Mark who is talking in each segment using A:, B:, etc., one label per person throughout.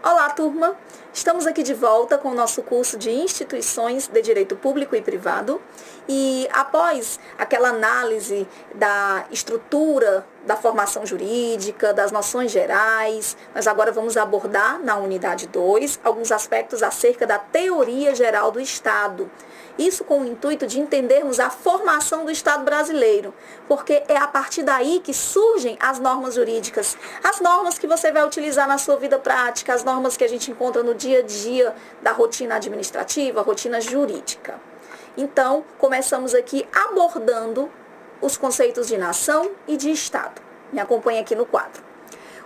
A: Olá, turma! Estamos aqui de volta com o nosso curso de Instituições de Direito Público e Privado e após aquela análise da estrutura da formação jurídica, das noções gerais, nós agora vamos abordar na unidade 2 alguns aspectos acerca da teoria geral do Estado. Isso com o intuito de entendermos a formação do Estado brasileiro, porque é a partir daí que surgem as normas jurídicas, as normas que você vai utilizar na sua vida prática, as normas que a gente encontra no dia a dia da rotina administrativa, rotina jurídica. Então, começamos aqui abordando os conceitos de nação e de Estado. Me acompanhe aqui no quadro.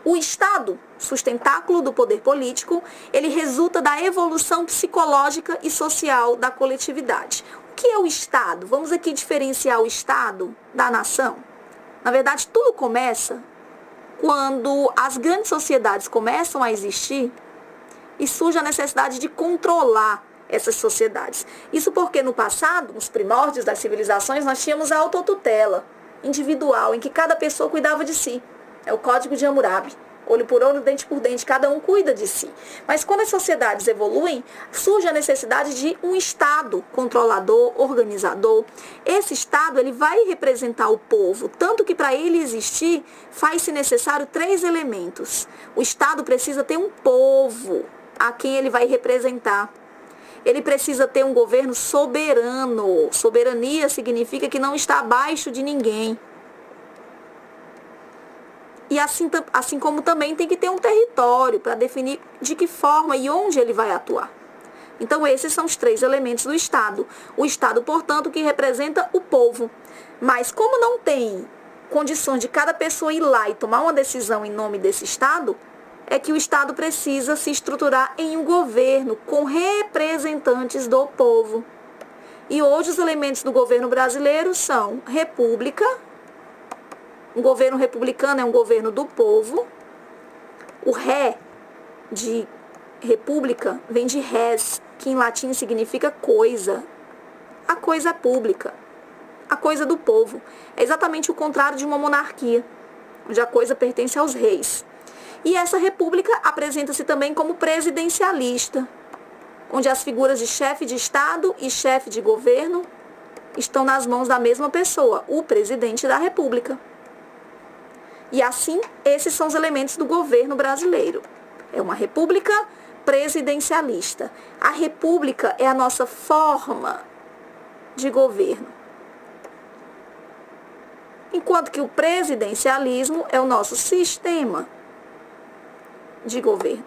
A: O Estado, sustentáculo do poder político, ele resulta da evolução psicológica e social da coletividade. O que é o Estado? Vamos aqui diferenciar o Estado da nação. Na verdade, tudo começa quando as grandes sociedades começam a existir e surge a necessidade de controlar essas sociedades. Isso porque no passado, nos primórdios das civilizações, nós tínhamos a autotutela individual, em que cada pessoa cuidava de si. É o Código de Hammurabi. Olho por olho, dente por dente, cada um cuida de si. Mas quando as sociedades evoluem, surge a necessidade de um Estado controlador, organizador. Esse Estado ele vai representar o povo, tanto que para ele existir, faz-se necessário 3 elementos. O Estado precisa ter um povo a quem ele vai representar. Ele precisa ter um governo soberano. Soberania significa que não está abaixo de ninguém. E assim como também tem que ter um território para definir de que forma e onde ele vai atuar. Então, esses são os 3 elementos do Estado. O Estado, portanto, que representa o povo. Mas como não tem condições de cada pessoa ir lá e tomar uma decisão em nome desse Estado, é que o Estado precisa se estruturar em um governo com representantes do povo. E hoje os elementos do governo brasileiro são república. Um governo republicano é um governo do povo. O ré de república vem de res, que em latim significa coisa. A coisa pública, a coisa do povo. É exatamente o contrário de uma monarquia, onde a coisa pertence aos reis. E essa república apresenta-se também como presidencialista, onde as figuras de chefe de Estado e chefe de governo estão nas mãos da mesma pessoa, o presidente da república. E assim, esses são os elementos do governo brasileiro. É uma república presidencialista. A república é a nossa forma de governo. Enquanto que o presidencialismo é o nosso sistema de governo.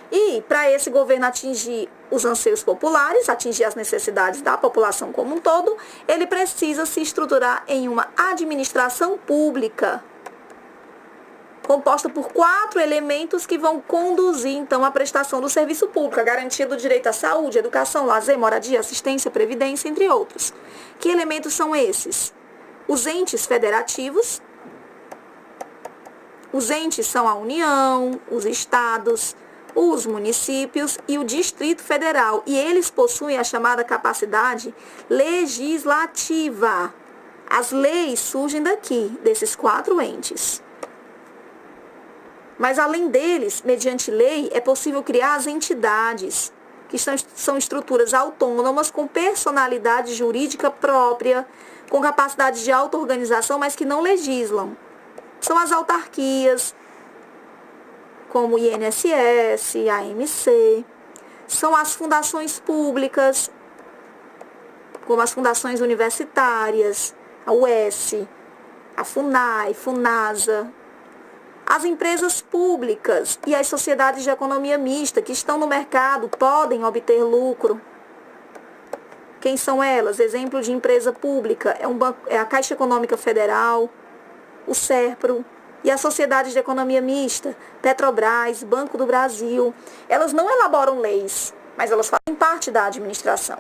A: E para esse governo atingir os anseios populares, atingir as necessidades da população como um todo, ele precisa se estruturar em uma administração pública, composta por 4 elementos que vão conduzir, então, a prestação do serviço público, a garantia do direito à saúde, educação, lazer, moradia, assistência, previdência, entre outros. Que elementos são esses? Os entes federativos. Os entes são a União, os estados, os municípios e o Distrito Federal. E eles possuem a chamada capacidade legislativa. As leis surgem daqui, desses 4 entes. Mas além deles, mediante lei, é possível criar as entidades, que são estruturas autônomas com personalidade jurídica própria, com capacidade de auto-organização, mas que não legislam. São as autarquias, como o INSS, a AMC, são as fundações públicas, como as fundações universitárias, a UES, a FUNAI, FUNASA, as empresas públicas e as sociedades de economia mista que estão no mercado podem obter lucro. Quem são elas? Exemplo de empresa pública é a Caixa Econômica Federal, o SERPRO, e a Sociedade de Economia Mista, Petrobras, Banco do Brasil. Elas não elaboram leis, mas elas fazem parte da administração.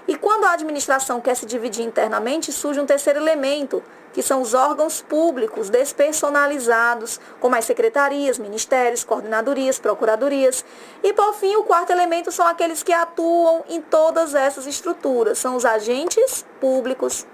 A: E quando a administração quer se dividir internamente, surge um terceiro elemento, que são os órgãos públicos despersonalizados, como as secretarias, ministérios, coordenadorias, procuradorias. E, por fim, o 4º elemento são aqueles que atuam em todas essas estruturas, são os agentes públicos.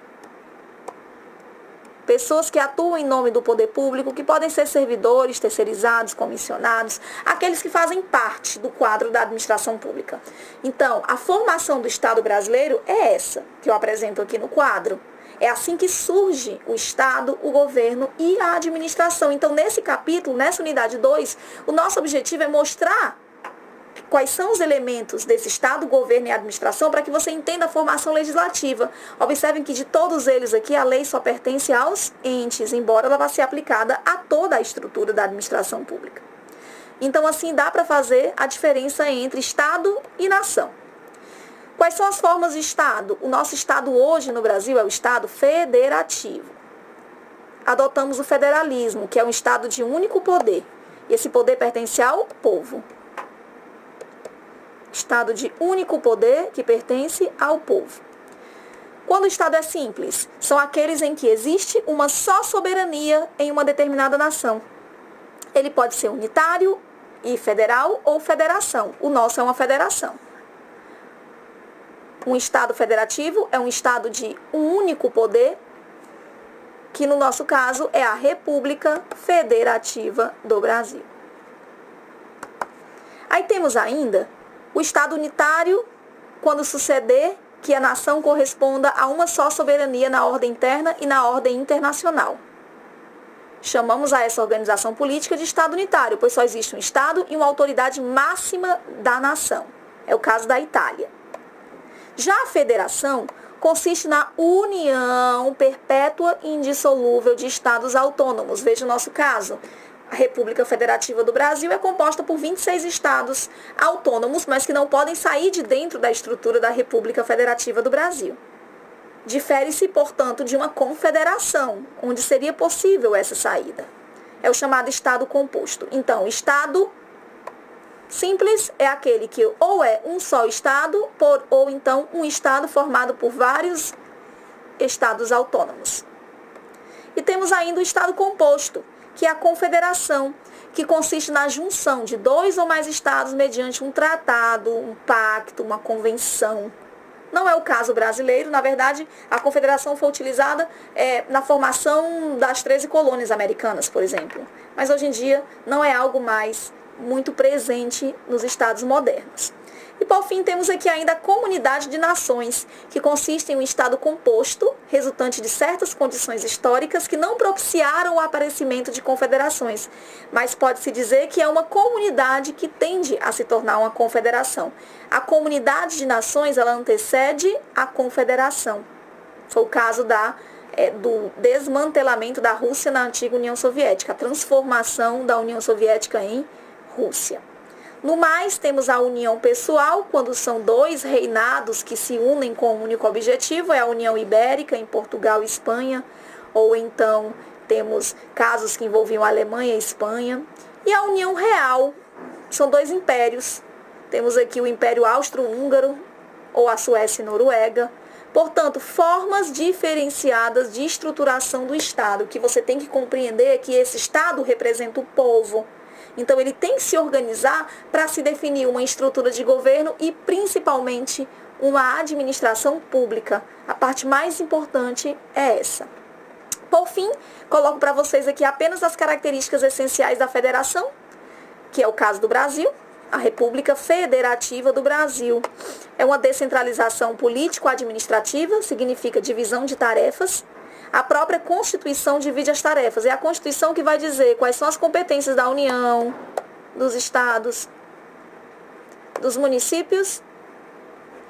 A: pessoas que atuam em nome do poder público, que podem ser servidores, terceirizados, comissionados, aqueles que fazem parte do quadro da administração pública. Então, a formação do Estado brasileiro é essa que eu apresento aqui no quadro. É assim que surge o Estado, o governo e a administração. Então, nesse capítulo, nessa unidade 2, o nosso objetivo é mostrar quais são os elementos desse Estado, governo e administração para que você entenda a formação legislativa. Observem que de todos eles aqui, a lei só pertence aos entes, embora ela vá ser aplicada a toda a estrutura da administração pública. Então, assim, dá para fazer a diferença entre Estado e nação. Quais são as formas de Estado? O nosso Estado hoje no Brasil é o Estado federativo. Adotamos o federalismo, que é um Estado de único poder. E esse poder pertence ao povo. Estado de único poder que pertence ao povo. Quando o Estado é simples, são aqueles em que existe uma só soberania em uma determinada nação. Ele pode ser unitário e federal ou federação. O nosso é uma federação. Um Estado federativo é um Estado de um único poder, que no nosso caso é a República Federativa do Brasil. Aí temos ainda o Estado unitário, quando suceder que a nação corresponda a uma só soberania na ordem interna e na ordem internacional. Chamamos a essa organização política de Estado unitário, pois só existe um Estado e uma autoridade máxima da nação. É o caso da Itália. Já a federação consiste na união perpétua e indissolúvel de Estados autônomos. Veja o nosso caso. A República Federativa do Brasil é composta por 26 estados autônomos, mas que não podem sair de dentro da estrutura da República Federativa do Brasil. Difere-se, portanto, de uma confederação, onde seria possível essa saída. É o chamado Estado composto. Então, Estado simples é aquele que ou é um só Estado, ou então um Estado formado por vários estados autônomos. E temos ainda o Estado composto, que é a confederação, que consiste na junção de 2 ou mais estados mediante um tratado, um pacto, uma convenção. Não é o caso brasileiro, na verdade, a confederação foi utilizada na formação das 13 colônias americanas, por exemplo. Mas hoje em dia não é algo mais muito presente nos estados modernos. E por fim temos aqui ainda a comunidade de nações, que consiste em um Estado composto, resultante de certas condições históricas que não propiciaram o aparecimento de confederações, mas pode-se dizer que é uma comunidade que tende a se tornar uma confederação. A comunidade de nações, ela antecede a confederação. Foi o caso do desmantelamento da Rússia na antiga União Soviética, a transformação da União Soviética em Rússia. No mais, temos a união pessoal, quando são 2 reinados que se unem com um único objetivo, é a União Ibérica em Portugal e Espanha, ou então temos casos que envolviam a Alemanha e Espanha. E a União Real, são 2 impérios, temos aqui o Império Austro-Húngaro, ou a Suécia e Noruega. Portanto, formas diferenciadas de estruturação do Estado. O que você tem que compreender é que esse Estado representa o povo. Então, ele tem que se organizar para se definir uma estrutura de governo e, principalmente, uma administração pública. A parte mais importante é essa. Por fim, coloco para vocês aqui apenas as características essenciais da federação, que é o caso do Brasil, a República Federativa do Brasil. É uma descentralização político-administrativa, significa divisão de tarefas. A própria Constituição divide as tarefas. É a Constituição que vai dizer quais são as competências da União, dos estados, dos municípios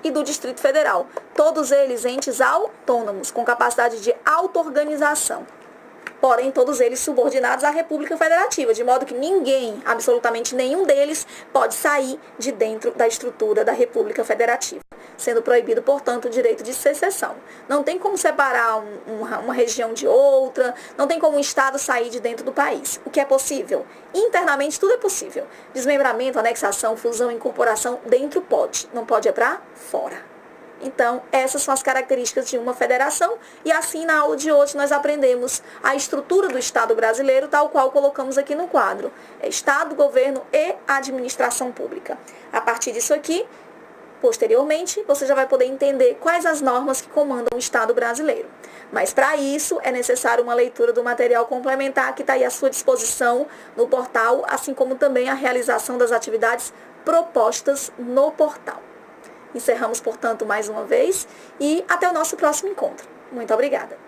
A: e do Distrito Federal. Todos eles entes autônomos, com capacidade de auto-organização. Porém, todos eles subordinados à República Federativa, de modo que ninguém, absolutamente nenhum deles, pode sair de dentro da estrutura da República Federativa, sendo proibido, portanto, o direito de secessão. Não tem como separar uma região de outra, não tem como um Estado sair de dentro do país. O que é possível? Internamente, tudo é possível. Desmembramento, anexação, fusão, incorporação, dentro pode, não pode é para fora. Então, essas são as características de uma federação e assim na aula de hoje nós aprendemos a estrutura do Estado brasileiro, tal qual colocamos aqui no quadro. É Estado, governo e administração pública. A partir disso aqui, Posteriormente, você já vai poder entender quais as normas que comandam o Estado brasileiro. Mas para isso é necessário uma leitura do material complementar que está aí à sua disposição no portal, assim como também a realização das atividades propostas no portal. Encerramos, portanto, mais uma vez e até o nosso próximo encontro. Muito obrigada.